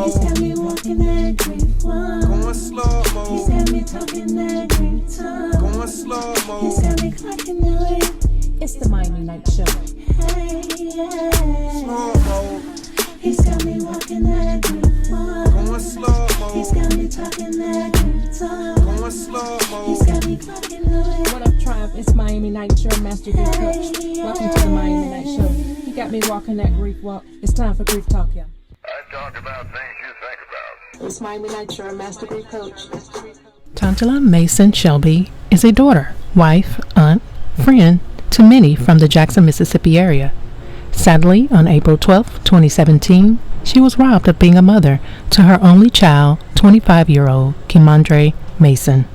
He's got me walking that grief one. Going slow mo. He's got me talking that grief tongue. Going slow mo. He's got me clocking the It's the Miami Night Show. hey, yeah. Slow mo. He's got me walking that grief one. Going slow mo. He's got me talking that grief tongue. Going slow mo. He's got me clocking the What up, Tribe? It's Miami Night Show, Master Grief Coach. Welcome to the Miami Night Show. You got me walking that grief walk. It's time for Grief Talk, y'all. I talk about things you think about. It's Miami Night Show, Master Grief Coach. Tonjula Mason-Shelby is a daughter, wife, aunt, friend to many from the Jackson, Mississippi area. Sadly, on April 12, 2017, she was robbed of being a mother to her only child, 25-year-old Kimondra Mason.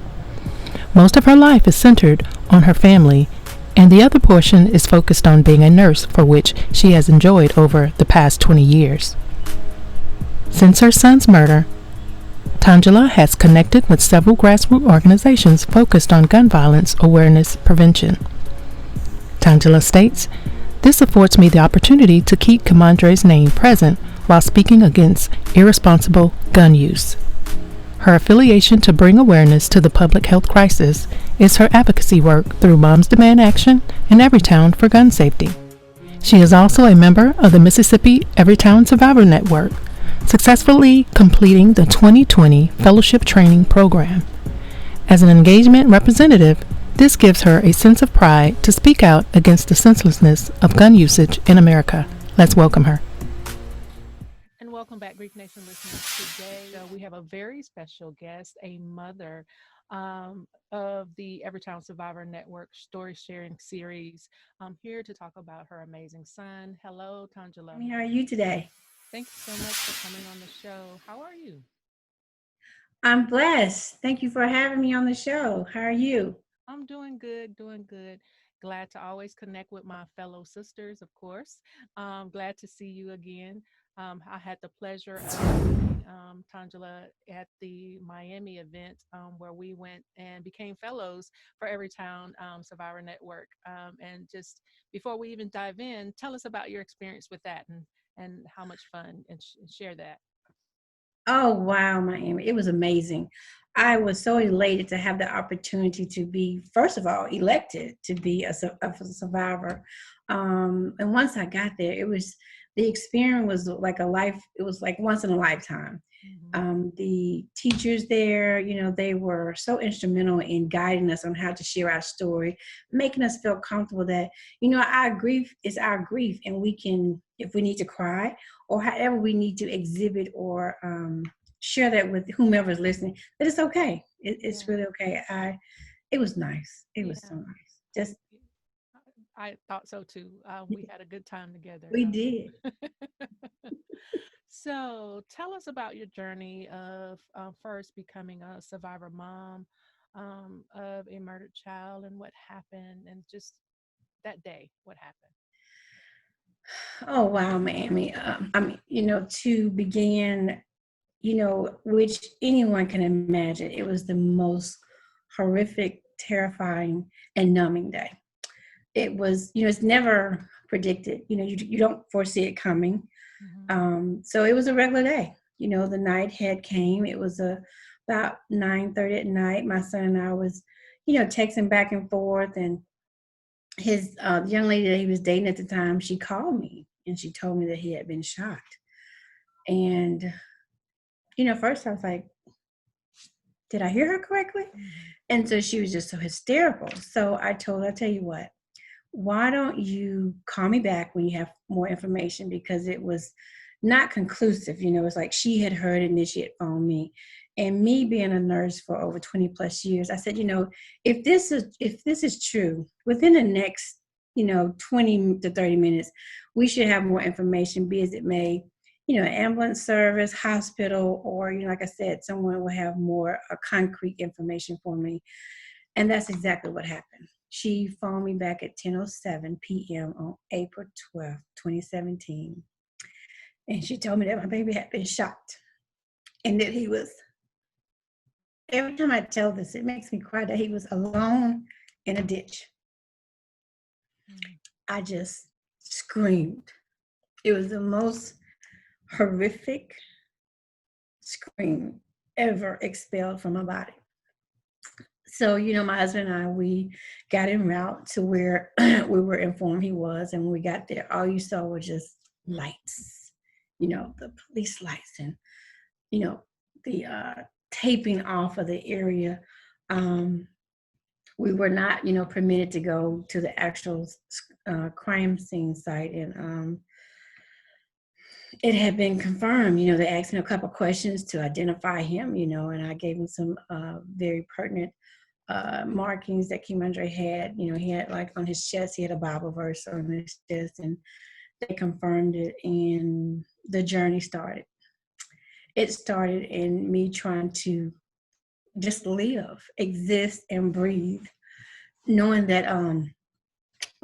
Most of her life is centered on her family, and the other portion is focused on being a nurse, for which she has enjoyed over the past 20 years. Since her son's murder, Tonjula has connected with several grassroots organizations focused on gun violence awareness prevention. Tonjula states, "This affords me the opportunity to keep Kimondra's name present while speaking against irresponsible gun use. Her affiliation to bring awareness to the public health crisis is her advocacy work through Moms Demand Action and Everytown for gun safety. She is also a member of the Mississippi Everytown Survivor Network, successfully completing the 2020 Fellowship Training Program. As an engagement representative, this gives her a sense of pride to speak out against the senselessness of gun usage in America." Let's welcome her. And welcome back, Grief Nation listeners. Today, we have a very special guest, a mother of the Everytown Survivor Network story sharing series. I'm here to talk about her amazing son. Hello, Tonjula. How are you today? Thank you so much for coming on the show. How are you? I'm blessed. Thank you for having me on the show. How are you? I'm doing good, doing good. Glad to always connect with my fellow sisters, of course. Glad to see you again. I had the pleasure of meeting Tonjula at the Miami event where we went and became fellows for Everytown Survivor Network. And just before we even dive in, tell us about your experience with that and how much fun, and share that. Oh, wow, Miami. It was amazing. I was so elated to have the opportunity to be, first of all, elected to be a survivor. And once I got there, the experience was like it was like once in a lifetime. The teachers there, they were so instrumental in guiding us on how to share our story, making us feel comfortable that, our grief is our grief, and we can, if we need to cry or however we need to exhibit or share that with whomever's listening, that it's okay. It's really okay. It was nice. It was so nice. I thought so too. We had a good time together. We did. So tell us about your journey of first becoming a survivor mom of a murdered child, and what happened, and just that day, what happened? Oh, wow, Miami. To begin, which anyone can imagine, it was the most horrific, terrifying, and numbing day. It was, it's never predicted. You don't foresee it coming. So it was a regular day. The night had came. It was about 9:30 at night. My son and I was, texting back and forth, and his the young lady that he was dating at the time, she called me and she told me that he had been shot. And, first I was like, did I hear her correctly? And so she was just so hysterical. So I told her, I'll tell you what, why don't you call me back when you have more information? Because it was not conclusive. It's like she had heard it and then she had phoned me. And me being a nurse for over 20 plus years, I said, if this is true, within the next, 20 to 30 minutes, we should have more information, be as it may, ambulance service, hospital, or, like I said, someone will have more concrete information for me. And that's exactly what happened. She phoned me back at 10:07 p.m. on April 12th, 2017. And she told me that my baby had been shot and that he was, every time I tell this, it makes me cry, that he was alone in a ditch. I just screamed. It was the most horrific, scream ever expelled from my body. So, my husband and I, we got en route to where we were informed he was. And when we got there, all you saw was just lights, the police lights and, the taping off of the area. We were not, permitted to go to the actual crime scene site. And it had been confirmed, they asked me a couple questions to identify him, and I gave him some very pertinent markings that Kimondra had. He had, like, on his chest, he had a Bible verse on his chest, and they confirmed it, and the journey started. It started in me trying to just live, exist, and breathe, knowing that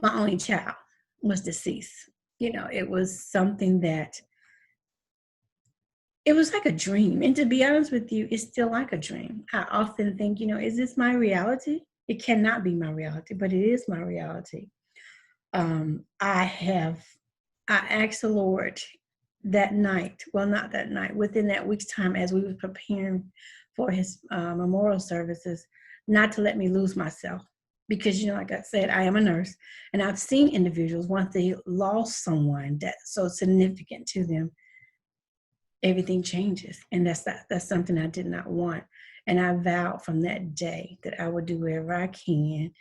my only child was deceased. It was something that, it was like a dream. And to be honest with you, it's still like a dream. I often think, is this my reality? It cannot be my reality, but it is my reality. I asked the Lord that night, well, not that night, within that week's time, as we were preparing for his memorial services, not to let me lose myself. Because, like I said, I am a nurse, and I've seen individuals, once they lost someone that's so significant to them, everything changes. And that's something I did not want. And I vowed from that day that I would do whatever I can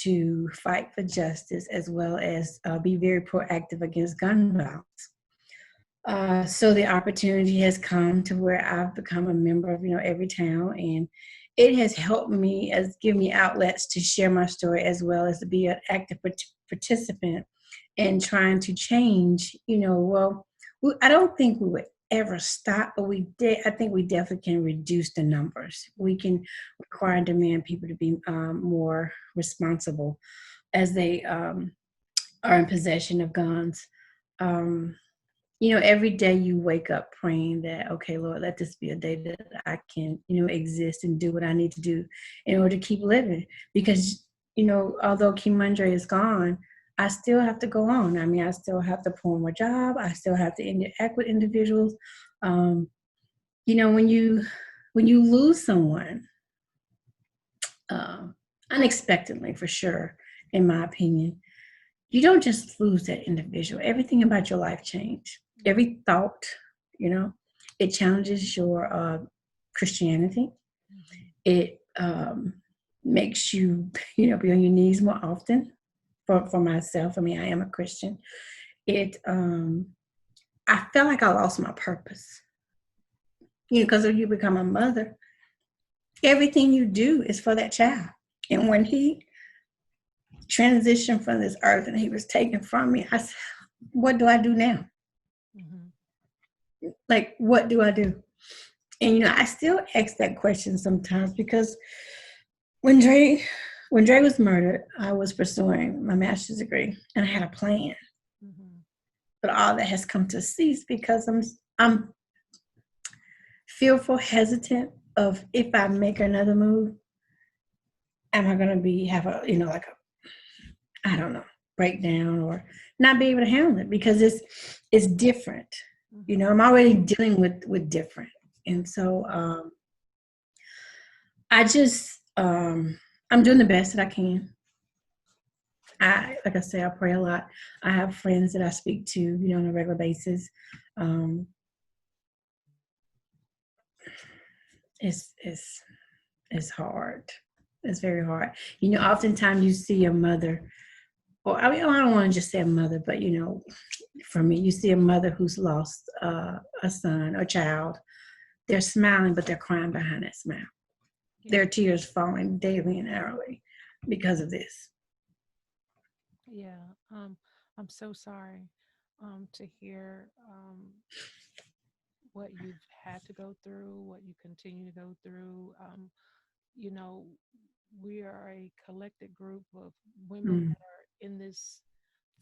to fight for justice, as well as be very proactive against gun violence. So the opportunity has come to where I've become a member of, Everytown, and it has helped me, as give me outlets to share my story, as well as to be an active participant in trying to change. I don't think we would ever stop, but I think we definitely can reduce the numbers. We can require and demand people to be more responsible as they are in possession of guns. Every day you wake up praying that, okay, Lord, let this be a day that I can, exist and do what I need to do in order to keep living. Because, although Kimondra is gone, I still have to go on. I mean, I still have to perform my job. I still have to interact with individuals. When you lose someone, unexpectedly, for sure, in my opinion, you don't just lose that individual. Everything about your life changed. Every thought, it challenges your Christianity. It makes you, be on your knees more often. For myself, I mean, I am a Christian. I felt like I lost my purpose. Because when you become a mother, everything you do is for that child. And when he transitioned from this earth and he was taken from me, I said, what do I do now? Mm-hmm. Like, what do I do? And, I still ask that question sometimes, because when Dre was murdered, I was pursuing my master's degree and I had a plan. Mm-hmm. But all that has come to cease because I'm fearful, hesitant of, if I make another move, am I going to have a, I don't know, breakdown or not be able to handle it, because it's different. Mm-hmm. I'm already dealing with different. And so I just, I'm doing the best that I can. Like I say, I pray a lot. I have friends that I speak to, on a regular basis. It's hard. It's very hard. Oftentimes you see a mother, or I don't want to just say a mother, but for me, you see a mother who's lost a son or child. They're smiling, but they're crying behind that smile. Yeah. Their tears falling daily and hourly because of this. Yeah, I'm so sorry to hear what you've had to go through, what you continue to go through. We are a collected group of women that are in this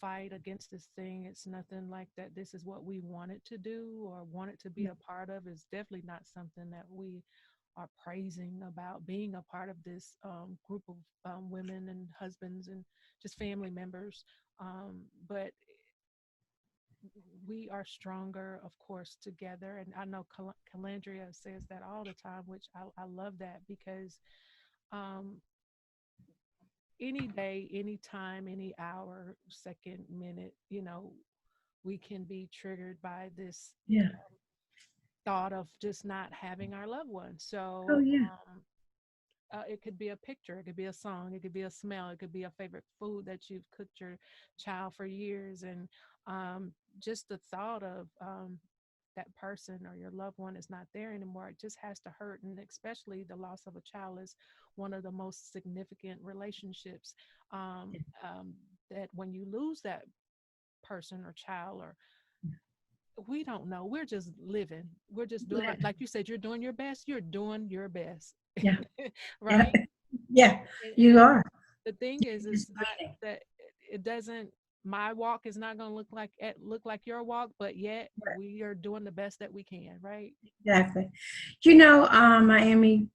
fight against this thing. It's nothing like that this is what we wanted to do or wanted to be a part of. It's definitely not something that we are praising about being a part of this group of women and husbands and just family members. But we are stronger, of course, together. And I know Calandria says that all the time, which I love that because um, any day, any time, any hour, second, minute, we can be triggered by this Yeah. thought of just not having our loved ones. Oh So yeah. it could be a picture, it could be a song, it could be a smell, it could be a favorite food that you've cooked your child for years. And just the thought of that person or your loved one is not there anymore, it just has to hurt. And especially the loss of a child is one of the most significant relationships, that when you lose that person or child, or we don't know, we're just living, we're just doing, like you said, you're doing your best, you're doing your best. Yeah. Yeah. Right. Yeah. And You are. the thing is Just not breathing. that it doesn't, my walk is not going to look like your walk, but yet Right. we are doing the best that we can, right? Exactly. Miami,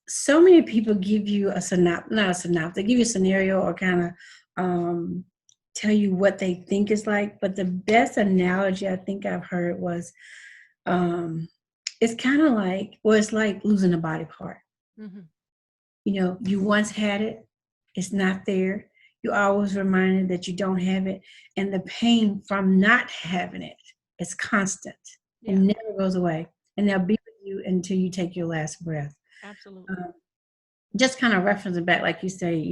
so many people give you a synopsis, not a synopsis, they give you a scenario or kind of tell you what they think is like. But the best analogy I think I've heard was it's kind of like, well, it's like losing a body part. Mm-hmm. You once had it, it's not there. You're always reminded that you don't have it. And the pain from not having it is constant. It Yeah, never goes away. And they'll be with you until you take your last breath. absolutely. Um, just kind of referencing back, like you say,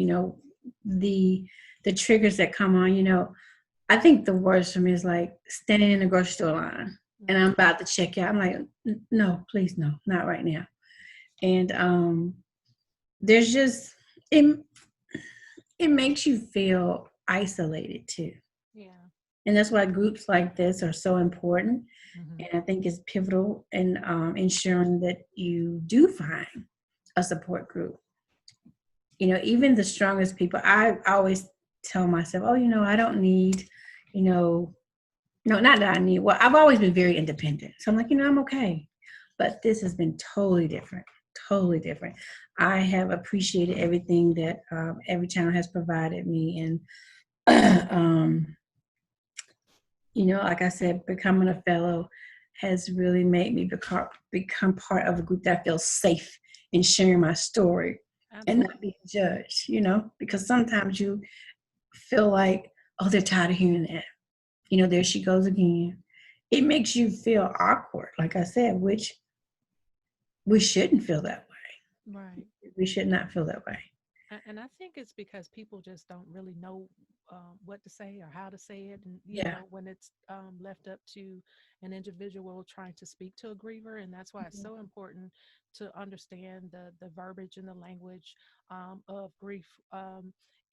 the triggers that come on, I think the worst for me is like standing in the grocery store line and I'm about to check out. I'm like, no, please, no, not right now. And there's just it makes you feel isolated too. Yeah. And that's why groups like this are so important. Mm-hmm. And I think it's pivotal in ensuring that you do find a support group. Even the strongest people, I always tell myself, oh, I don't need, no, not that I need. Well, I've always been very independent. So I'm like, I'm okay. But this has been totally different, totally different. I have appreciated everything that Everytown has provided me. And, like I said, becoming a fellow has really made me become part of a group that feels safe in sharing my story. And Absolutely. not being judged, because sometimes you feel like, oh, they're tired of hearing that. There she goes again. It makes you feel awkward, like I said, which we shouldn't feel that way. Right. We should not feel that way. And I think it's because people just don't really know what to say or how to say it. And, Yeah. when it's left up to an individual trying to speak to a griever. And that's why it's so important to understand the verbiage and the language of grief,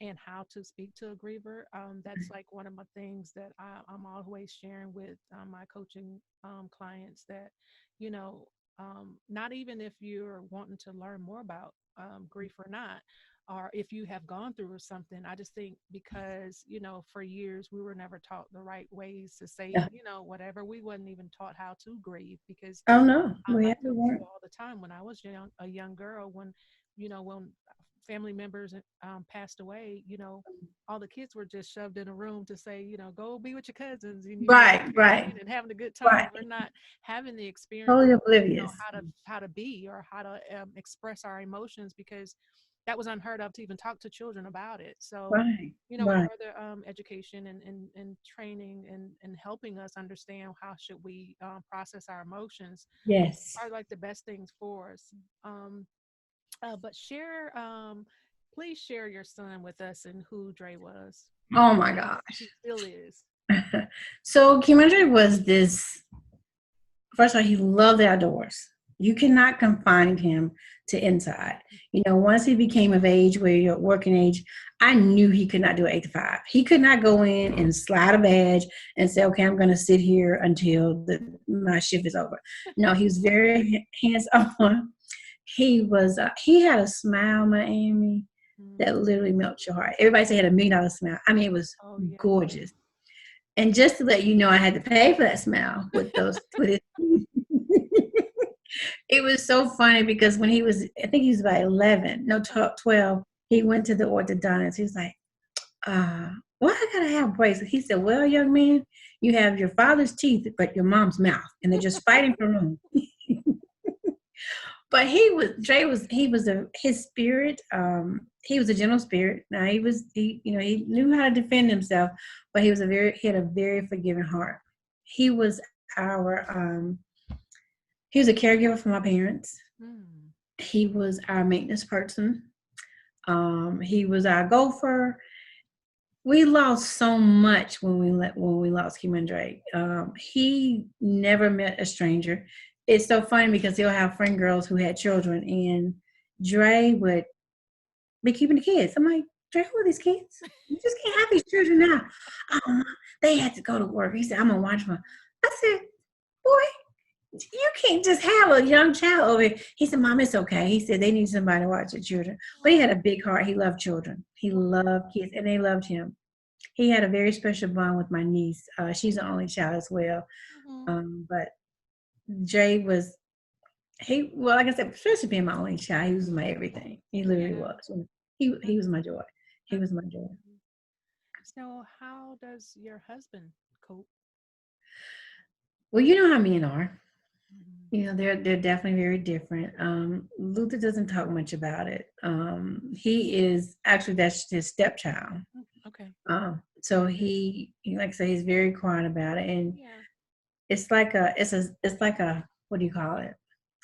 and how to speak to a griever. That's like one of my things that I'm always sharing with my coaching clients that, not even if you're wanting to learn more about grief or not, or if you have gone through or something. I just think because, for years we were never taught the right ways to say, Yeah. whatever. We wasn't even taught how to grieve because Oh no, I we tell weren't. people all the time when I was a young girl, when family members passed away, all the kids were just shoved in a room to say, go be with your cousins and Right, playing right, and having a good right. time. We're not having the experience, Totally oblivious. how to be or how to express our emotions, because that was unheard of to even talk to children about it. So, Right, with right. further education and training and helping us understand how should we process our emotions Yes. are like the best things for us. But please share your son with us and who Dre was. Oh my gosh. He still is. So Kimondra was this. First of all, he loved the outdoors. You cannot confine him to inside. Once he became of age, where you're working age, I knew he could not do an 8 to 5. He could not go in and slide a badge and say, okay, I'm going to sit here until my shift is over. No, he was very hands-on. He had a smile, Miami, that literally melts your heart. Everybody said he had $1 million smile. I mean, it was gorgeous. And just to let you know, I had to pay for that smile with his it was so funny because when he was, I think he was about 12, he went to the orthodontist. He was like, why I gotta have braces? He said, well, young man, you have your father's teeth, but your mom's mouth, and they're just fighting for room. But his spirit. He was a gentle spirit. Now he knew how to defend himself, but he had a very forgiving heart. He was our he was a caregiver for my parents. Mm. He was our maintenance person. He was our gopher. We lost so much when we lost Kimondra. He never met a stranger. It's so funny because he'll have friend girls who had children, and Dre would be keeping the kids. I'm like, Dre, who are these kids? You just can't have these children now. Oh, they had to go to work. He said, I'm gonna watch them. I said, boy, you can't just have a young child over here. He said, Mom, it's okay. He said they need somebody to watch the children. But he had a big heart. He loved children. He loved kids, and they loved him. He had a very special bond with my niece. She's the only child as well. But Jay was, well, like I said, especially being my only child, he was my everything. He literally was. He was my joy. He was my joy. So how does your husband cope? Well, you know how men are. You know, they're definitely very different. Luther doesn't talk much about it. He is actually, that's his stepchild. Okay. So he like I say, he's very quiet about it, and it's like a what do you call it?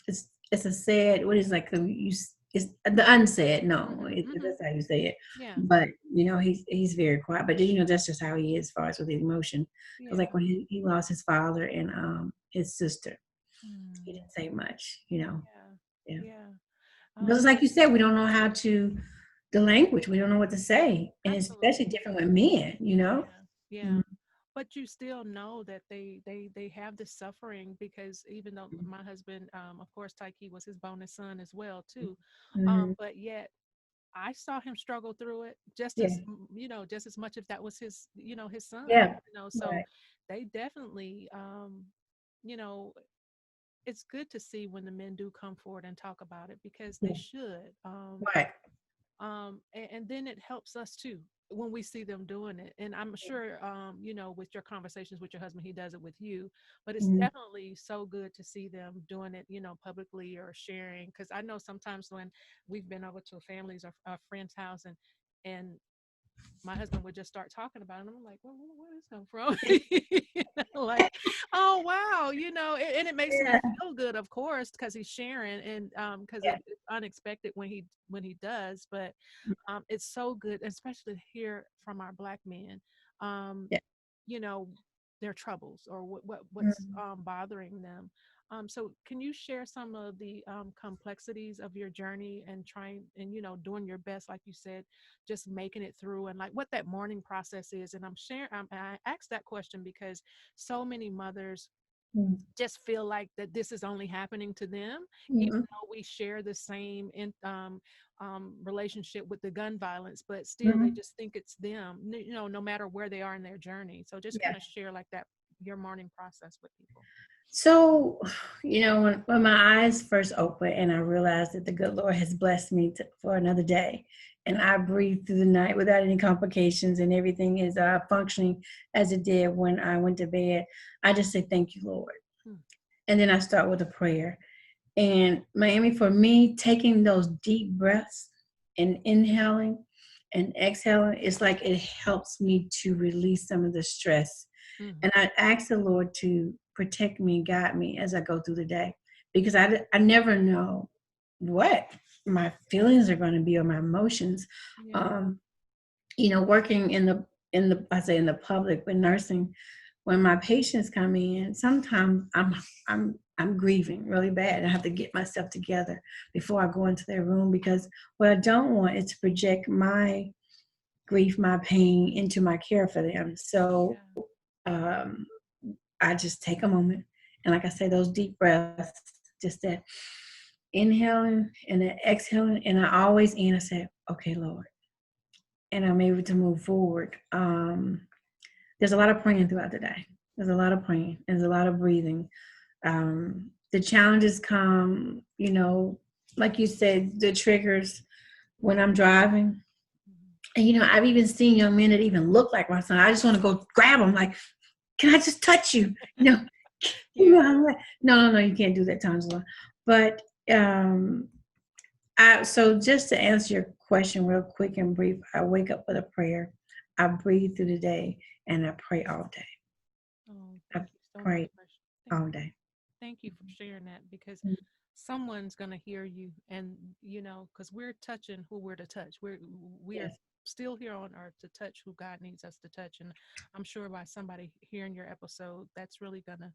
It's a sad, what is like it's the unsaid. No, that's how you say it. Yeah. But you know, he's very quiet. But you know, that's just how he is as far as with his emotion. It was like when he lost his father and his sister. He didn't say much, you know. Yeah. Because like you said, we don't know how to the language. We don't know what to say, and Absolutely. it's especially different with men, you know. Yeah. But you still know that they have this suffering, because even though my husband, of course, Taiki was his bonus son as well too, but yet I saw him struggle through it just as just as much if that was his his son. So they definitely it's good to see when the men do come forward and talk about it, because they should. And then it helps us too when we see them doing it. And I'm sure, with your conversations with your husband, he does it with you, but it's definitely so good to see them doing it, publicly or sharing. Cause I know sometimes when we've been over to a family's or a friend's house and my husband would just start talking about it, and I'm like, well, where does this come from? Like, oh wow, and it makes me feel good, of course, because he's sharing, and because it's unexpected when he does, but it's so good, especially to hear from our Black men, their troubles or what's bothering them. So can you share some of the complexities of your journey and trying and doing your best, like you said, just making it through, and like what that mourning process is? And I asked that question because so many mothers just feel like that this is only happening to them, even though we share the same relationship with the gun violence, but still they just think it's them, no matter where they are in their journey. So just kind of share like that, your mourning process with people. So, when my eyes first opened and I realized that the good Lord has blessed me for another day, and I breathed through the night without any complications, and everything is functioning as it did when I went to bed, I just say, thank you, Lord. And then I start with a prayer. And Miami, for me, taking those deep breaths and inhaling and exhaling, it's like it helps me to release some of the stress. And I ask the Lord to protect me and guide me as I go through the day, because I never know what my feelings are going to be or my emotions. Working in the public with nursing, when my patients come in, sometimes I'm grieving really bad. I have to get myself together before I go into their room, because what I don't want is to project my grief, my pain into my care for them. So I just take a moment, and like I say, those deep breaths, just that inhaling and then exhaling, and I always end and say, okay, Lord, and I'm able to move forward. There's a lot of praying throughout the day. There's a lot of praying. There's a lot of breathing. The challenges come, like you said, the triggers when I'm driving And I've even seen young men that even look like my son. I just want to go grab them, like, can I just touch you? I'm like, no, you can't do that, Tonjula. But so just to answer your question real quick and brief, I wake up with a prayer. I breathe through the day, and I pray all day. Oh, I thank you so pray much. all day. Thank you for sharing that, because Mm. someone's going to hear you, and because we're touching who we're to touch. We are Yes. still here on earth to touch who God needs us to touch, and I'm sure by somebody hearing your episode, that's really going to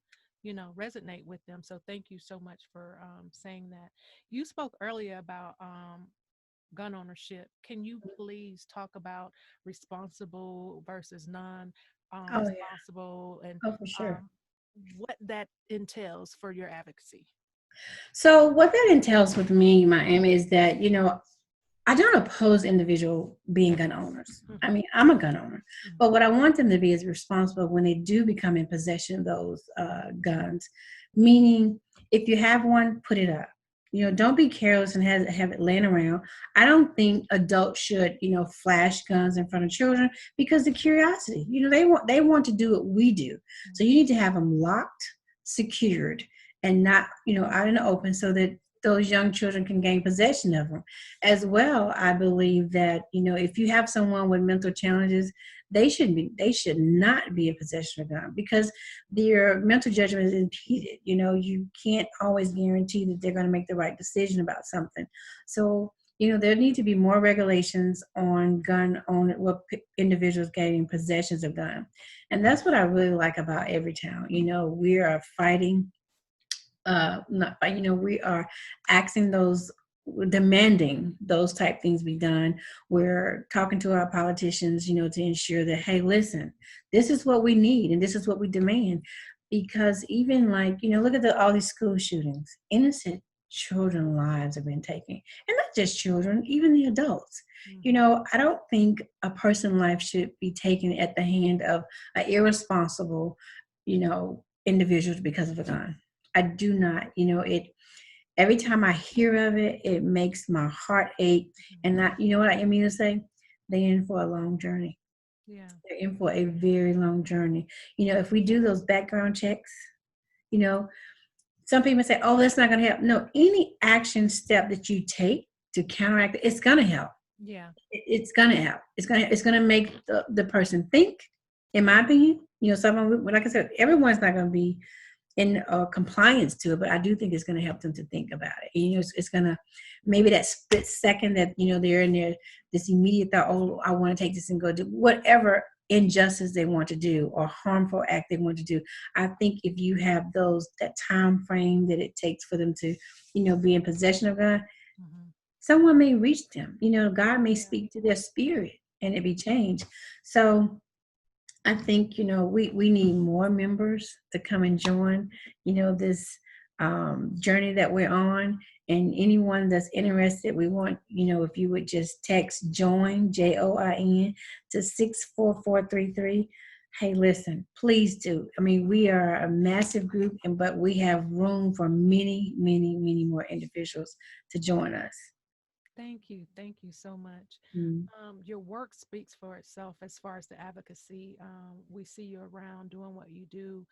resonate with them. So thank you so much for saying that. You spoke earlier about gun ownership. Can you please talk about responsible versus non Oh yeah. responsible, and Oh, for sure. what that entails for your advocacy? So what that entails with me, Miami, is that I don't oppose individual being gun owners. I Mhm, mean, I'm a gun owner, mhm, but what I want them to be is responsible when they do become in possession of those guns. Meaning, if you have one, put it up. Don't be careless and have it laying around. I don't think adults should, flash guns in front of children because the curiosity. They want to do what we do. So mhm. you need to have them locked, secured, and not, out in the open so that those young children can gain possession of them. As well, I believe that, if you have someone with mental challenges, they should not be in possession of a gun because their mental judgment is impeded. You can't always guarantee that they're going to make the right decision about something. So, there need to be more regulations on gun owner, individuals getting possessions of gun. And that's what I really like about Everytown. We are fighting not by, we are asking those, demanding those type things be done. We're talking to our politicians, to ensure that, hey, listen, this is what we need and this is what we demand. Because even like, look at all these school shootings, innocent children lives have been taken, and not just children, even the adults. Mhm. I don't think a person's life should be taken at the hand of an irresponsible, individuals because of a gun. I do not, it every time I hear of it, it makes my heart ache. And Mhm. not, what I mean to say, they're in for a long journey. Yeah. They're in for a very long journey. If we do those background checks, you know, some people say, oh, that's not going to help. No, any action step that you take to counteract it, it's going to help. Yeah. It's going to help. It's going to make the person think, in my opinion. Someone, like I said, everyone's not going to be in compliance to it, but I do think it's going to help them to think about it. It's going to, maybe that split second that they're in there, this immediate thought, oh, I want to take this and go do whatever injustice they want to do or harmful act they want to do. I think if you have that time frame that it takes for them to be in possession of God, Mhm. someone may reach them. God may Yeah. speak to their spirit and it be changed. So I think, we need more members to come and join, this journey that we're on. And anyone that's interested, we want, if you would just text JOIN, JOIN, to 64433. Hey, listen, please do. I mean, we are a massive group, but we have room for many, many, many more individuals to join us. Thank you. Thank you so much. Mm. Your work speaks for itself as far as the advocacy. We see you around doing what you do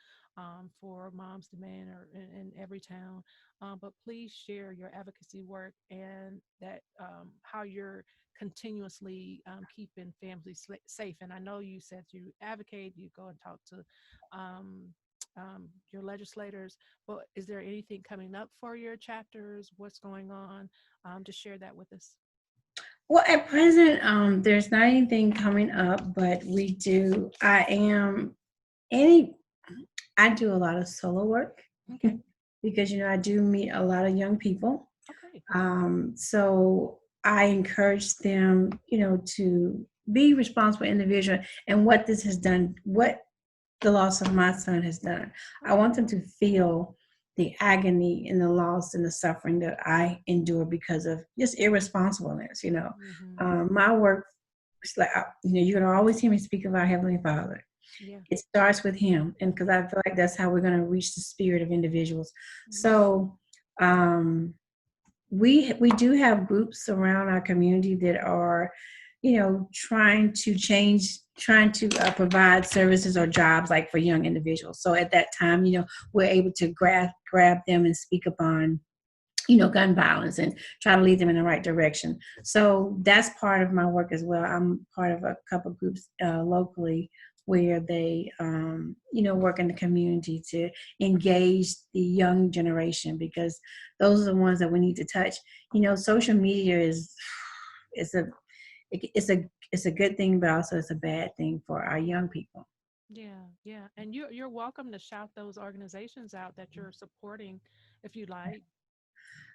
for Moms Demand or in Everytown. But please share your advocacy work and that how you're continuously keeping families safe. And I know you said you advocate, you go and talk to um, your legislators, but is there anything coming up for your chapters? What's going on? To share that with us. Well, at present, there's not anything coming up, but we do. Any. I do a lot of solo work Okay. because I do meet a lot of young people. Okay. So I encourage them, to be responsible individual and what this has done, what the loss of my son has done. I want them to feel the agony and the loss and the suffering that I endure because of just irresponsibleness. Mm-hmm. My work is like, you're gonna always hear me speak of our Heavenly Father. Yeah. It starts with Him, and because I feel like that's how we're gonna reach the spirit of individuals. Mm-hmm. So we do have groups around our community that are trying to provide services or jobs like for young individuals. So at that time, we're able to grab them and speak upon gun violence and try to lead them in the right direction. So that's part of my work as well. I'm part of a couple groups locally where they, work in the community to engage the young generation, because those are the ones that we need to touch. Social media it's a good thing, but also it's a bad thing for our young people. Yeah. And you're welcome to shout those organizations out that you're supporting if you like.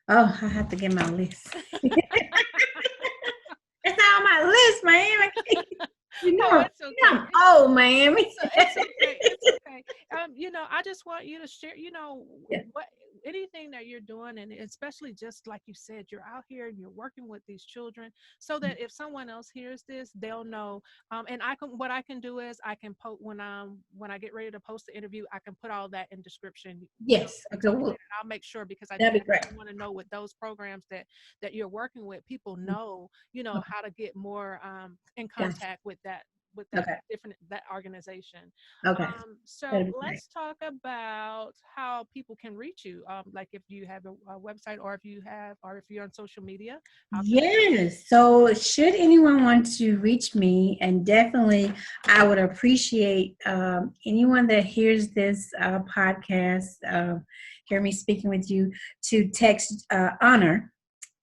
Oh, I have to get my list. It's not on my list, Miami. It's okay. I'm old, Miami. It's okay. It's okay. I just want you to share, Yeah. what anything that you're doing, and especially just like you said, you're out here and you're working with these children, so that if someone else hears this, they'll know. And what I can do is I can post when I get ready to post the interview, I can put all that in description. Yes. Okay. I'll make sure, because I That'd be great. definitely want to know with those programs that you're working with, people know, how to get more in contact with that Okay. that organization. Okay. So That'd be great. let's talk about how people can reach you. Like if you have a website, or if you're on social media. Yes. So should anyone want to reach me, and definitely I would appreciate anyone that hears this podcast, hear me speaking with you, to text honor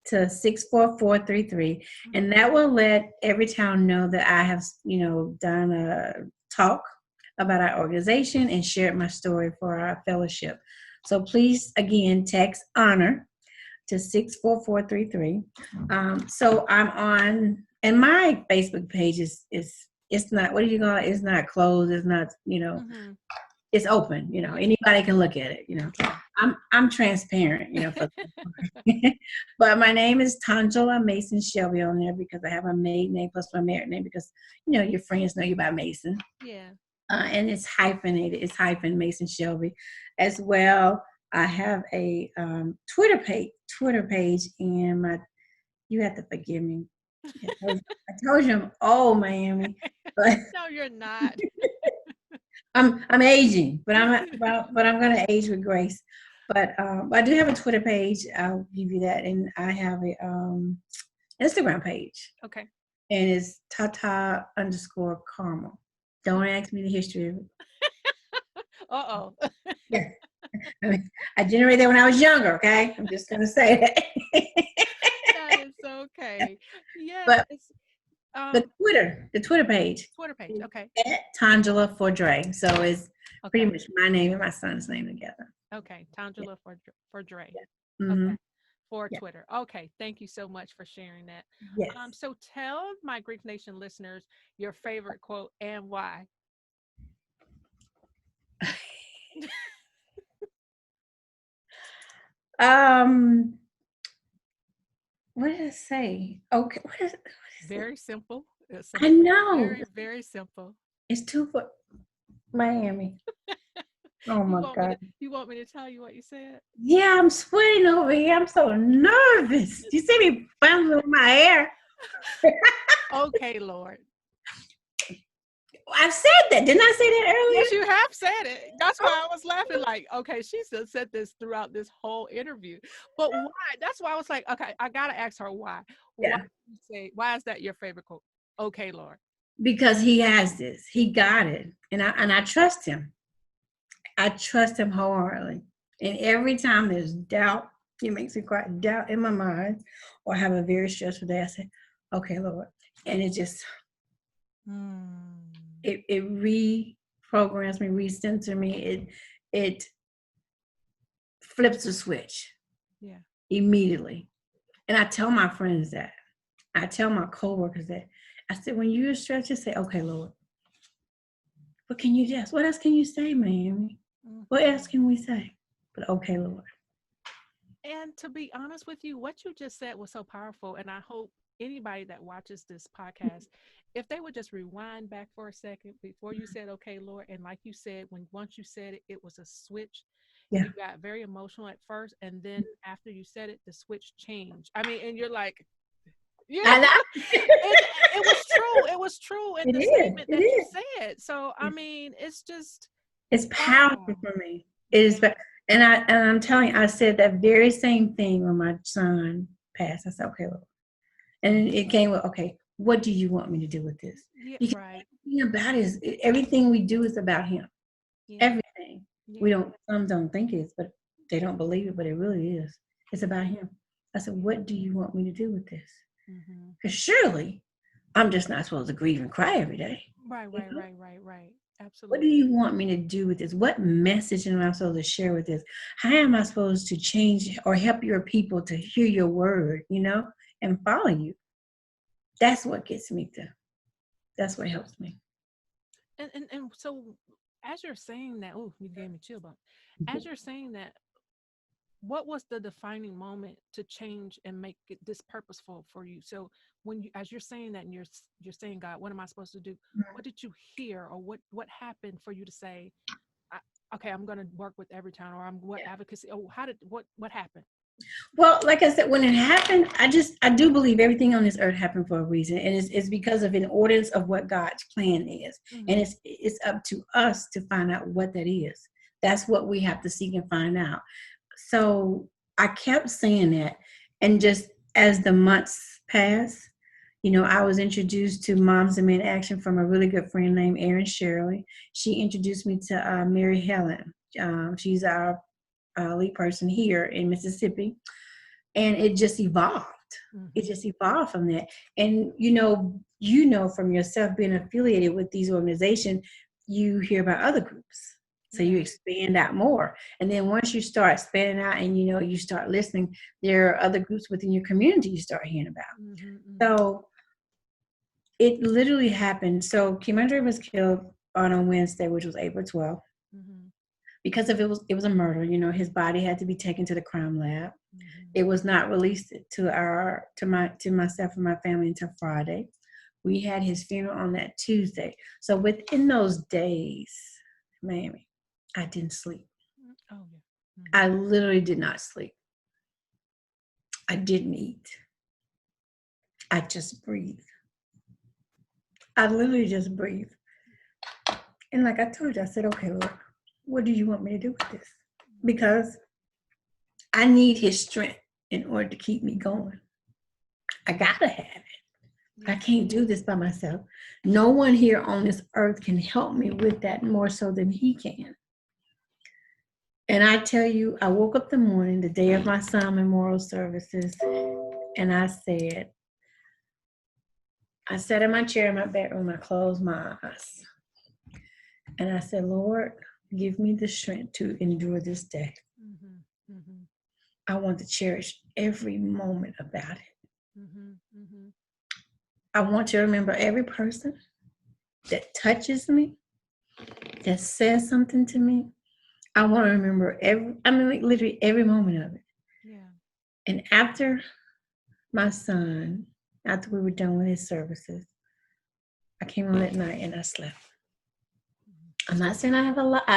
to 64433, and that will let Everytown know that I have done a talk about our organization and shared my story for our fellowship. So please, again, text honor to 64433. So I'm on, and my Facebook page is it's not, what do you call it? It's not closed. It's not, it's open. Anybody can look at it. I'm transparent. But my name is Tonjula Mason-Shelby on there, because I have a maiden name plus my married name, because your friends know you by Mason. Yeah. And it's hyphenated. It's hyphen Mason-Shelby as well. I have a Twitter page, and you have to forgive me. I told you I'm old, Miami. But No, you're not. I'm aging, but I'm gonna age with grace. But I do have a Twitter page. I'll give you that, and I have a Instagram page. Okay. And it's Tata_Carmel. Don't ask me the history of it. Uh-oh. Yeah. I generated that when I was younger, okay? I'm just gonna say that. That is okay. Yeah. But the Twitter page. Twitter page. Okay. At Tonjula for Dre. So it's pretty Okay. much my name and my son's name together. Okay. Tonjula for Dre. Yeah. Mm-hmm. Okay. For Yeah. Twitter. Okay. Thank you so much for sharing that. Yes. So tell my Grief Nation listeners your favorite quote and why. What did I say? Okay. What is Very simple. I know. Very, very simple. It's 2 for Miami. Oh my God. You want me to tell you what you said? Yeah, I'm sweating over here. I'm so nervous. You see me fumbling with my hair. Okay, Lord. I said that. Didn't I say that earlier? Yes, you have said it. That's why I was laughing. Like, okay, she's said this throughout this whole interview. But why? That's why I was like, okay, I gotta ask her why. Yeah. Why is that your favorite quote? Okay, Lord. Because he has this. He got it. And I trust him. I trust him wholeheartedly. And every time there's doubt, he makes me cry, doubt in my mind, or have a very stressful day, I say, okay, Lord. And it just it reprograms me, recenter me. It flips the switch. Yeah. Immediately. And I tell my friends that. I tell my coworkers that. I said, when you're stressed, just say, okay, Lord. What else can you say, Miami? What else can we say? But okay, Lord. And to be honest with you, what you just said was so powerful. And I hope anybody that watches this podcast, if they would just rewind back for a second before you said, okay, Lord. And like you said, once you said it, it was a switch. Yeah. You got very emotional at first. And then after you said it, the switch changed. I mean, and you're like, Yeah. And It was true. It was true in It the is. statement It that you is. said. So I mean, it's just It's powerful wow. for me. It is, Yeah. and I'm telling you, I said that very same thing when my son passed. I said, okay, Lord. And it came with, okay, what do you want me to do with this? Yeah, Because right. everything we do is about him. Yeah. Everything. Yeah. Some don't think it is, but they don't believe it, but it really is. It's about him. I said, what do you want me to do with this? Mm-hmm. Because surely I'm just not supposed to grieve and cry every day. Right, You right, know? right, right, right. What do Absolutely. you want me to do with this? What message am I supposed to share with this? How am I supposed to change or help your people to hear your word, and follow you? That's what gets me that's what helps me. And so as you're saying that, oh, you gave me chill bump. As you're saying that, what was the defining moment to change and make it this purposeful for you? So when you, as you're saying that, and you're saying, God, what am I supposed to do? What did you hear, or what happened for you to say, I, okay, I'm going to work with Everytown, or I'm what advocacy? Oh, how did what happened? Well, like I said, when it happened, I do believe everything on this earth happened for a reason, and it's because of an ordinance of what God's plan is, and Mm-hmm. it's up to us to find out what that is. That's what we have to seek and find out. So I kept saying that, and just as the months passed, I was introduced to Moms and Men Action from a really good friend named Erin Shirley. She introduced me to Mary Helen. She's our lead person here in Mississippi, and it just evolved. It Mm-hmm. just evolved from that. And from yourself being affiliated with these organizations, you hear about other groups. So you Yeah. expand out more. And then once you start expanding out and you start listening, there are other groups within your community you start hearing about. Mm-hmm. Mm-hmm. So it literally happened. So Kimondra was killed on a Wednesday, which was April 12th. Mm-hmm. Because of it was a murder. His body had to be taken to the crime lab. Mm-hmm. It was not released to myself and my family until Friday. We had his funeral on that Tuesday. So within those days, Mammy, I didn't sleep. Oh yeah. I literally did not sleep. I didn't eat. I just breathed. I literally just breathed. And like I told you, I said, okay, Lord, what do you want me to do with this? Because I need his strength in order to keep me going. I gotta have it. I can't do this by myself. No one here on this earth can help me with that more so than he can. And I tell you, I woke up the morning, the day of my son memorial services, and I sat in my chair in my bedroom, I closed my eyes, and I said, Lord, give me the strength to endure this day. Mm-hmm. Mm-hmm. I want to cherish every moment about it. Mm-hmm. Mm-hmm. I want to remember every person that touches me, that says something to me. I want to remember literally every moment of it. Yeah. And after we were done with his services, I came home at night and I slept. I'm not saying I've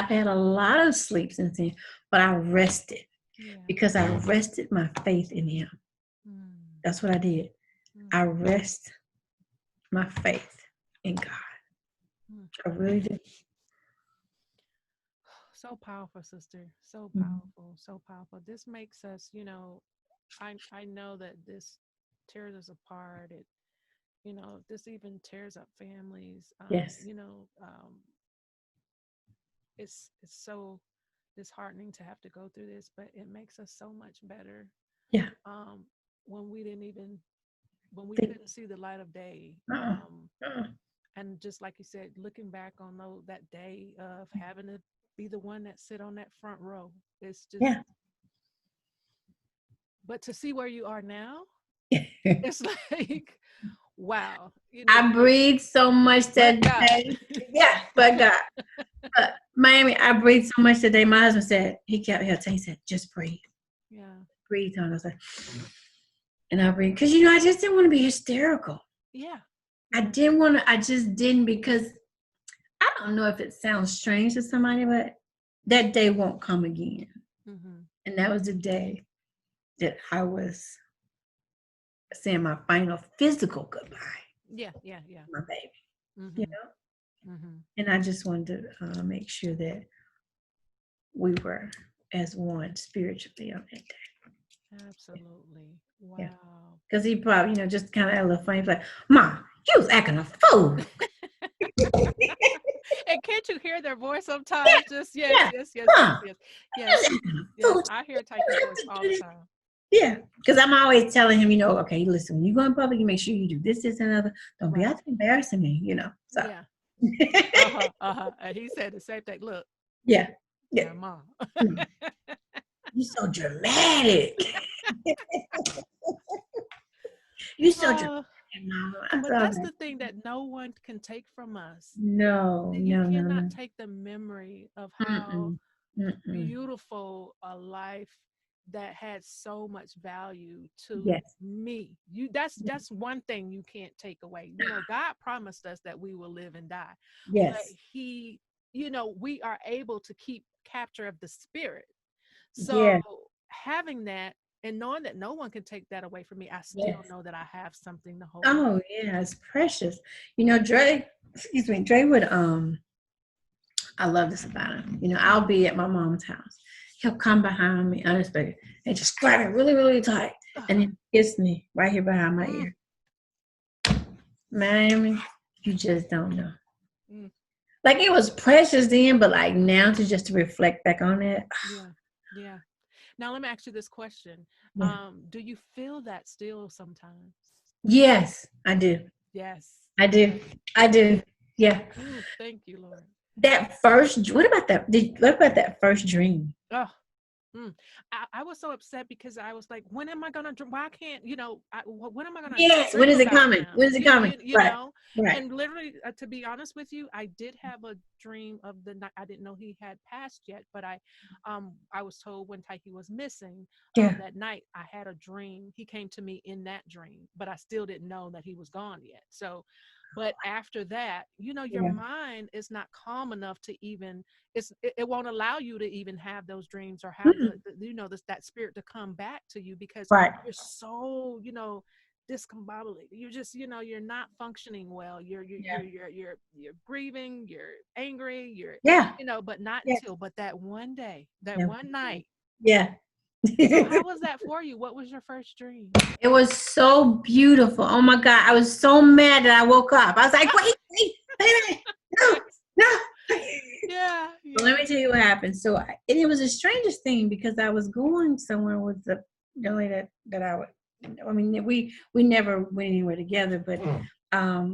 had a lot of sleep since then, but I rested because I rested my faith in him. Mm. That's what I did. I rest my faith in God. I really did. So powerful, sister. So Mhm. powerful. So powerful. This makes us, I know that this tears us apart. This even tears up families. Yes. It's so disheartening to have to go through this, but it makes us so much better. Yeah. When we couldn't see the light of day. And just like you said, looking back on that day of having to be the one that sit on that front row, it's just, Yeah. but to see where you are now, it's like, wow. I breathed so much that day. Yeah, but God. Miami, I breathed so much today. My husband said, he said, just breathe. Yeah. Breathe on. I was like, and I breathed. Because, I just didn't want to be hysterical. Yeah. I just didn't, because I don't know if it sounds strange to somebody, but that day won't come again. Mm-hmm. And that was the day that I was saying my final physical goodbye Yeah. Yeah. to my baby, Mm-hmm. you know. Mm-hmm. And I just wanted to make sure that we were as one spiritually on that day. Absolutely. Wow. Yeah. Because he probably, just kind of had a little funny, like, Mom, you was acting a fool. And can't you hear their voice sometimes? Just Yeah. yes. Mom, you Yes. was acting a Yes. fool. I hear Tyke's voice all the time. Yeah, because I'm always telling him, okay, listen, when you go in public, you make sure you do this, and other. Don't be out there embarrassing me, So. Yeah. And he said the same thing. Look. Yeah. Yeah, Mom. You're so dramatic. You're so dramatic, Mom. But that's the thing that no one can take from us. No, You no, cannot no. take the memory of how beautiful a life that had so much value to me. That's one thing you can't take away. God promised us that we will live and die. Yes. But he, we are able to keep capture of the spirit. So having that and knowing that no one can take that away from me, I still know that I have something to hold. Oh yeah, it's precious. Dre would I love this about him. I'll be at my mom's house. He'll come behind me unexpectedly and just grab it really, really tight and then kiss me right here behind my ear. Miami, you just don't know. Like it was precious then, but like now to reflect back on it. Yeah. Now let me ask you this question. Do you feel that still sometimes? Yes, I do. Yes. I do. Yeah. Ooh, thank you, Lord. What about that first dream? Oh, I was so upset because I was like, when am I going to, why can't, when am I going to? Yes. When is it coming? Now? When is it coming? You know? Right. And literally, to be honest with you, I did have a dream of the night. I didn't know he had passed yet, but I was told when Tyke was missing that night, I had a dream. He came to me in that dream, but I still didn't know that he was gone yet. So, but after that, your mind is not calm enough to even, it won't allow you to even have those dreams or have that spirit to come back to you because you're so, discombobulated. You just, you're not functioning well. You're grieving, you're angry, but not until, but that one day, one night. Yeah. So how was that for you? What was your first dream? It was so beautiful. Oh my God. I was so mad that I woke up. I was like, wait a minute. No. Yeah. So let me tell you what happened. So it was the strangest thing because I was going somewhere with the young lady that we never went anywhere together, but I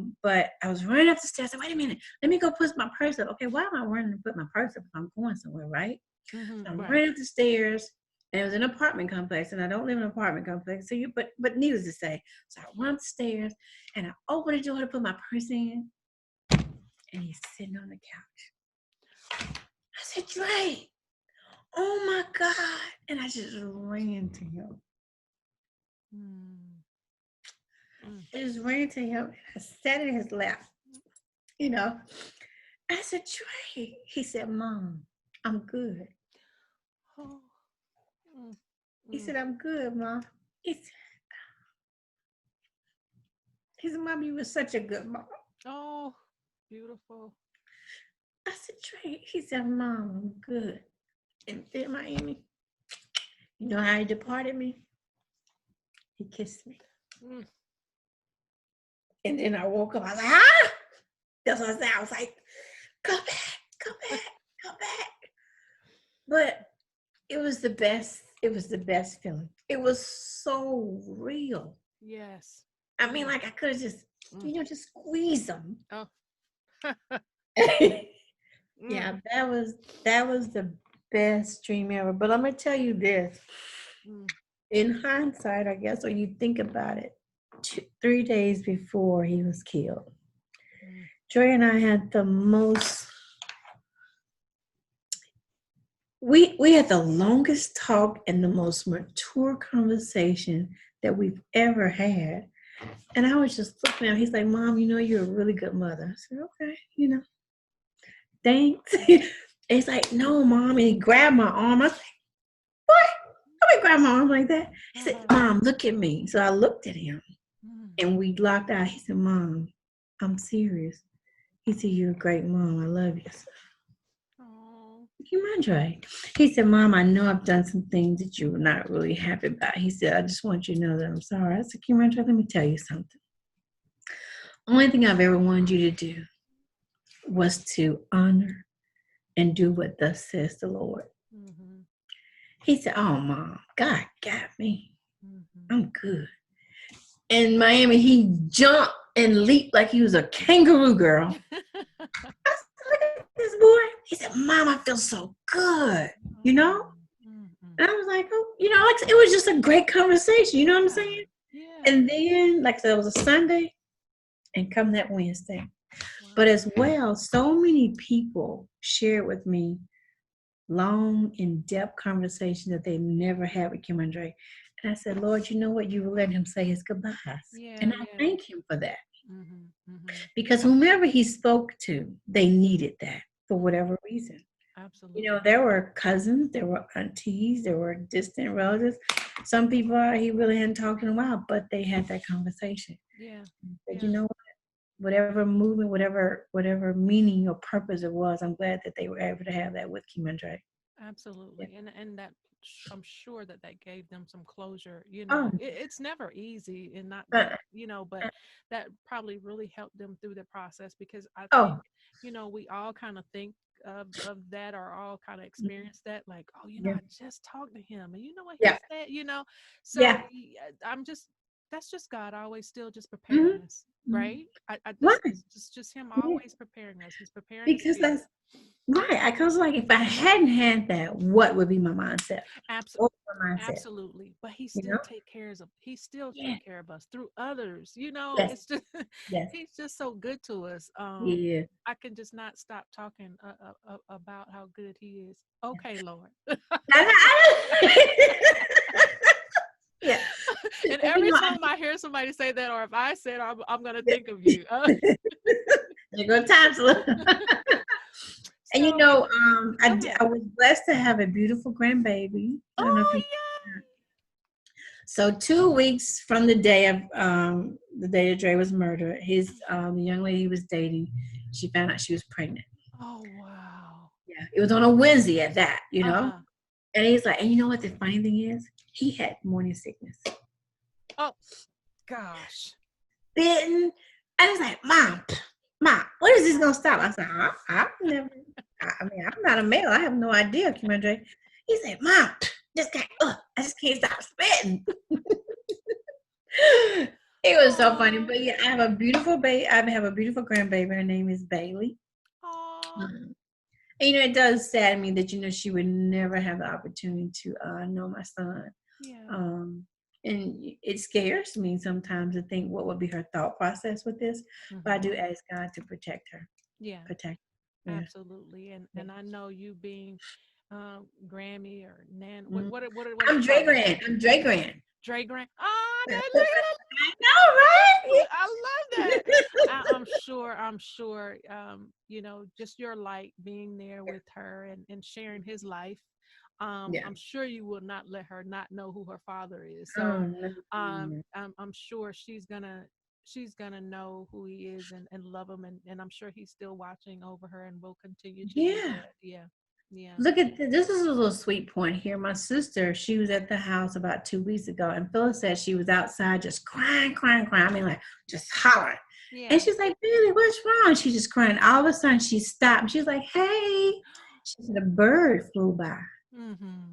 was running up the stairs. I said, wait a minute, let me go put my purse up. Okay, why am I running to put my purse up if I'm going somewhere, right? So I'm running up the stairs. And it was an apartment complex, and I don't live in an apartment complex. So but needless to say, so I run upstairs and I open the door to put my purse in, and he's sitting on the couch. I said, Dre, oh my God. And I just ran to him. I just ran to him and I sat in his lap. I said, Dre. He said, Mom, I'm good. He said, I'm good, Mom. He said, Mom, you were such a good mom. Oh, beautiful. I said, Trey. He said, Mom, I'm good. And then Miami, you know how he departed me? He kissed me. And then I woke up. I was like, ah! That's what I said. I was like, come back. But it was the best. It was the best feeling. It was so real. Yes. I mean, like I could have just, just squeezed them. Oh. Yeah, that was the best dream ever. But I'm gonna tell you this. In hindsight, I guess, when you think about it, 3 days before he was killed, Dre and I had the most. We had the longest talk and the most mature conversation that we've ever had. And I was just looking at him. He's like, Mom, you're a really good mother. I said, okay, thanks. It's like, no, Mom. And he grabbed my arm. I was like, what? grab my arm like that. He said, Uh-huh. Mom, look at me. So I looked at him Mm. and we locked eyes. He said, Mom, I'm serious. He said, you're a great mom. I love you. Oh. Kimondra. He said, Mom, I know I've done some things that you were not really happy about. He said, I just want you to know that I'm sorry. I said, Kimondra, let me tell you something. Only thing I've ever wanted you to do was to honor and do what thus says the Lord. Mm-hmm. He said, oh, Mom, God got me. Mm-hmm. I'm good. In Miami, he jumped and leaped like he was a kangaroo girl. I said, look at this boy. He said, Mom, I feel so good, you know? Mm-hmm. And I was like, oh, you know, like it was just a great conversation, you know what I'm saying? Yeah. And then, like I said, it was a Sunday and come that Wednesday. Wow. But as well, so many people shared with me long, in-depth conversations that they never had with Kimondra. And I said, Lord, you know what? You will let him say his goodbyes. Yeah, And I yeah. thank him for that. Mm-hmm. Mm-hmm. Because whomever he spoke to, they needed that for whatever reason. Absolutely. You know, there were cousins, there were aunties, there were distant relatives. Some people he really hadn't talked in a while, but they had that conversation. Yeah. Said, Yeah. you know what? Whatever movement, whatever meaning or purpose it was, I'm glad that they were able to have that with Kimondra. Absolutely. And that I'm sure that gave them some closure. You Oh, know, it's never easy and not uh, that, you know, but that probably really helped them through the process because I think, oh, you know, we all kind of think of that or all kind of experience that like, oh, you know, yeah, I just talked to him and you know what he yeah, said, you know, so yeah. I'm just, that's just God always still just preparing Mm-hmm. us, Mm-hmm. right? Right. That's just him Yeah. always preparing us. He's preparing his Because spirit. that's right. I was like, if I hadn't had that, what would be my mindset? Absolutely. What would my mindset? Absolutely. But You know? he still Yeah. take care of us through others. You know, Yes. it's just Yes. he's just so good to us. Yeah. I can just not stop talking about how good he is. Okay, Lord. Yeah. And You every know, time I hear somebody say that, or if I say it, I'm gonna think of you. there go Tonjula. And you So know, go ahead. I was blessed to have a beautiful grandbaby. I don't know if Oh you. yeah. So 2 weeks from the day of the day that Dre was murdered, the young lady he was dating, she found out she was pregnant. Oh wow. Yeah, it was on a Wednesday at that, you know. Uh-huh. And he's like, and you know what the funny thing is? He had morning sickness. Oh gosh. Bitten. I was like, Mom, when is this gonna stop? I said, I've never. I mean, I'm not a male. I have no idea, Kimondra. He said, Mom, I just can't stop spitting. It was so funny, Oh, but yeah, I have a beautiful baby. I have a beautiful grandbaby. Her name is Bailey. oh, And you know, it does sadden me that she would never have the opportunity to know my son. yeah. Um, and it scares me sometimes to think what would be her thought process with this. But I do Mhm. ask God to protect her. Yeah, Protect. Her. Yeah. absolutely. And I know you being Grammy or Nan, Mhm. what do I'm you Dre call her? Grant. I'm Dre Grant. Dre Grant. Oh, I look at know, right? that. I love that. I'm sure, you know, just your light being there with her and sharing his life. Yeah. I'm sure you will not let her not know who her father is. Oh, So, no. I'm sure she's gonna know who he is and love him, and I'm sure he's still watching over her and will continue to do Yeah. that. Yeah, yeah. Look at this is a little sweet point here. My sister, she was at the house about 2 weeks ago, and Phyllis said she was outside just crying. I mean, like just hollering. And Yeah. she's like, Billy, what's wrong? She's just crying. All of a sudden, she stopped. She was like, hey. She said, a bird flew by. Mm-hmm.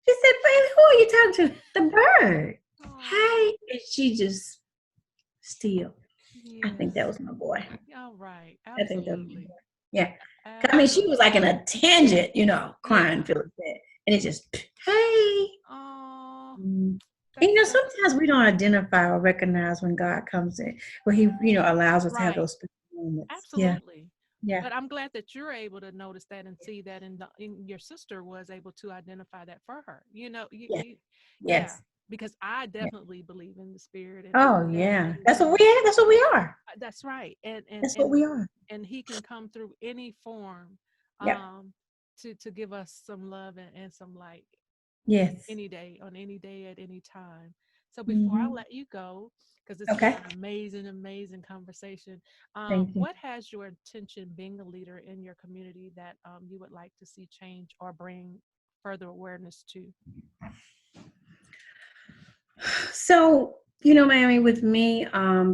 She said, Bailey, who are you talking to? The bird. Oh, Hey. And she just still. I think that yes. was my boy. All right. I think that was my Absolutely. boy. Yeah. I mean, she was Absolutely. like in a tangent, crying, Yeah. Phyllis said. And it just, hey. Oh, Mm. And that's sometimes we don't identify or recognize when God comes in, where He, allows us to have right. those special moments. Yeah. Absolutely. Yeah. But I'm glad that you're able to notice that and see that, and your sister was able to identify that for her. You know, Yeah. yeah, Yes. because I Yeah. definitely believe in the spirit and Oh, that, yeah. and That's what we are. That's what we are. that's right, That's what we are. and he can come through any form, Yep. to give us some love and some light. Yes. any day, on any day, at any time. So before I Mhm. let you go, because this has been Okay. an amazing, amazing conversation, Thank you. what has your intention being a leader in your community that you would like to see change or bring further awareness to? So, Mammy, with me,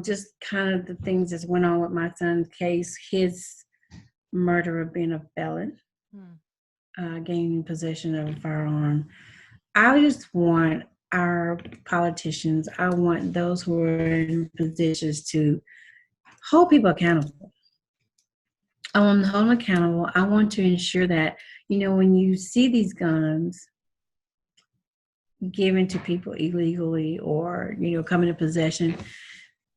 just kind of the things that went on with my son's case, his murderer being a felon, Hmm. gaining possession of a firearm. I just want our politicians, I want those who are in positions to hold people accountable. I want to hold them accountable. I want to ensure that, when you see these guns given to people illegally or, come into possession,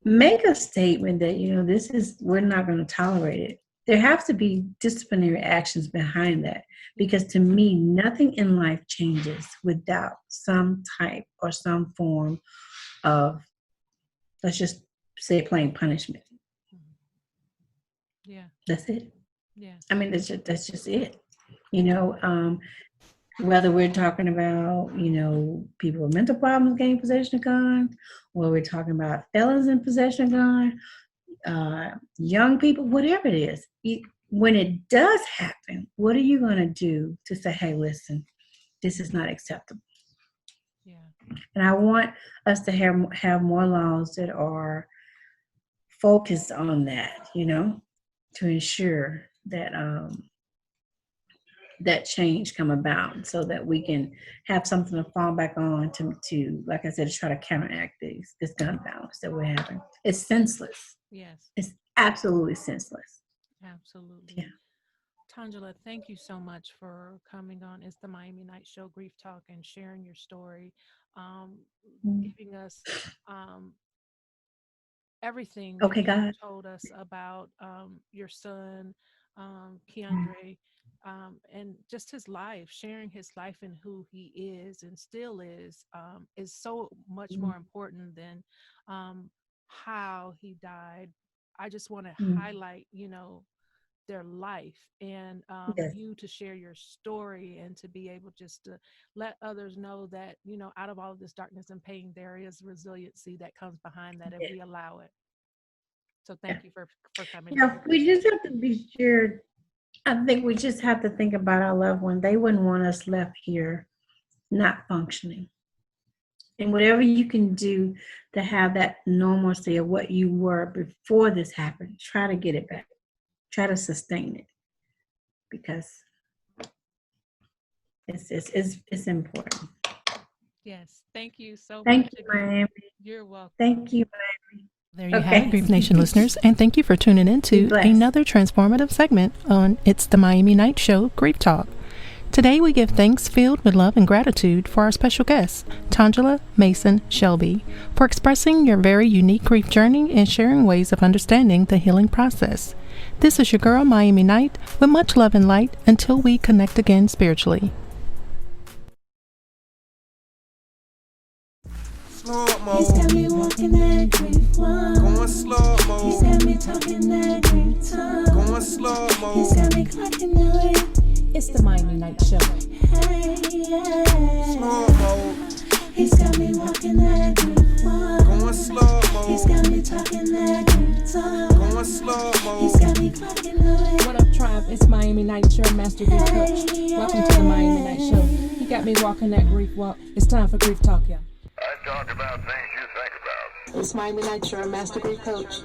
make a statement that, we're not going to tolerate it. There have to be disciplinary actions behind that, because to me, nothing in life changes without some type or some form of, let's just say, plain punishment. Yeah. That's it. Yeah. I mean, that's just it. Whether we're talking about, people with mental problems gaining possession of guns, or we're talking about felons in possession of guns, young people, whatever it is, when it does happen, what are you going to do to say, hey, listen, this is not acceptable? Yeah. And I want us to have more laws that are focused on that, to ensure that that change come about, so that we can have something to fall back on to like I said, to try to counteract this gun violence that we're having. It's senseless. Yes. It's absolutely senseless. Absolutely. Yeah. Tonjula, thank you so much for coming on It's the Miami Night Show Grief Talk and sharing your story, um, giving us everything that Okay, you God. told us about your son, Keandre, and just his life, sharing his life and who he is and still is so much more important than how he died. I just want to highlight, their life and Yes. you to share your story and to be able just to let others know that, out of all of this darkness and pain, there is resiliency that comes behind that if Yes. we allow it. So Yeah. thank you for coming on. We just have to be sure. I think we just have to think about our loved one. They wouldn't want us left here not functioning. And whatever you can do to have that normalcy of what you were before this happened, try to get it back. Try to sustain it, because it's important. Yes, thank you so Thank much you, again. Miami. You're welcome. Thank you. There you have it, Grief Nation listeners, and thank you for tuning in to another transformative segment on It's the Miami Night Show Grief Talk. Today we give thanks filled with love and gratitude for our special guest, Tonjula Mason-Shelby, for expressing your very unique grief journey and sharing ways of understanding the healing process. This is your girl, Miami Night, with much love and light until we connect again spiritually. Slow He's mo, got me walking that grief walk. going slow He's mo, got me talking that grief talk. going slow mo, He's got me clocking the It's the Miami Night Show. way. Hey, yeah. slow mo, He's got me walking that grief walk. going slow He's mo, got me talking that grief talk. going slow mo. He's got me clocking the What up, tribe? It's Miami Night, your master grief coach. Welcome to the Miami Night Show. You got me walking that grief walk. It's time for grief talk, y'all. I talk about things you think about. It's Miami Night, your master grief coach.